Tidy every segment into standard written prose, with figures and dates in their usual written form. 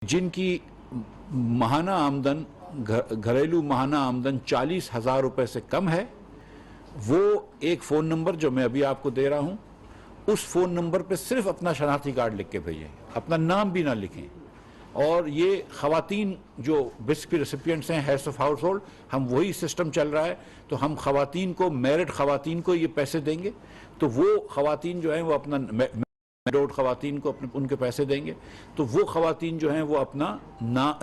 जिनकी माहाना आमदन घरेलू माहाना आमदन 40,000 रुपये से कम है, वो एक फ़ोन नंबर जो मैं अभी आपको दे रहा हूँ, उस फ़ोन नंबर पे सिर्फ अपना शनाख्ती कार्ड लिख के भेजें, अपना नाम भी ना लिखें। और ये ख़वातीन जो बिस्क की रेसिपिएंट्स हैं, हेड्स ऑफ हाउस होल्ड, हम वही सिस्टम चल रहा है। तो हम ख़वातीन को, मैरिड ख़वातीन को ये पैसे देंगे, तो वो ख़वातीन जो हैं वो अपना मैरिड ख़वातीन को अपने उनके पैसे देंगे। तो वो ख़वातीन जो हैं वो अपना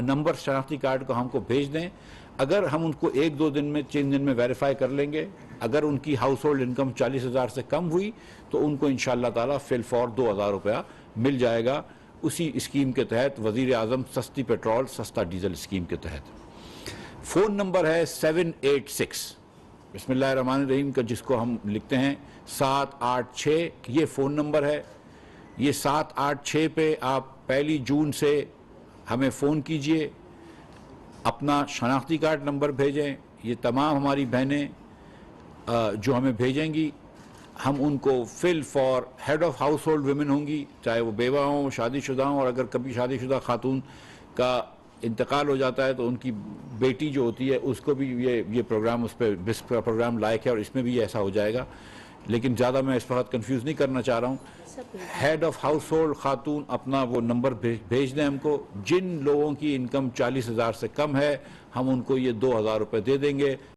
नंबर शनाख्ती कार्ड को हमको भेज दें। अगर हम उनको 1-2 दिन में, 3 दिन में वेरीफाई कर लेंगे, अगर उनकी हाउस होल्ड इनकम 40,000 से कम हुई तो उनको इंशाअल्लाह ताला फिल फॉर 2,000 रुपया मिल जाएगा। उसी स्कीम के तहत, वज़ीर आज़म सस्ती पेट्रोल सस्ता डीजल स्कीम के तहत। फ़ोन नंबर है 786 बिस्मिल्लाहिर्रहमानिर्रहीम का, जिसको हम लिखते हैं 786। ये फ़ोन नंबर है। ये 786 पे आप 1 जून से हमें फ़ोन कीजिए, अपना शनाख्ती कार्ड नंबर भेजें। ये तमाम हमारी बहनें जो हमें भेजेंगी, हम उनको fill for head of household women होंगी, चाहे वो बेवा हों, शादीशुदा हों, और अगर कभी शादीशुदा खातून का इंतकाल हो जाता है तो उनकी बेटी जो होती है उसको भी ये प्रोग्राम, उस पर बिस्क का प्रोग्राम लायक है और इसमें भी ऐसा हो जाएगा। लेकिन ज़्यादा मैं इस वक्त कन्फ्यूज़ नहीं करना चाह रहा हूँ। हेड ऑफ़ हाउस होल्ड खातून अपना वो नंबर भेज दें हमको। जिन लोगों की इनकम 40,000 से कम है, हम उनको ये 2,000 रुपये दे देंगे।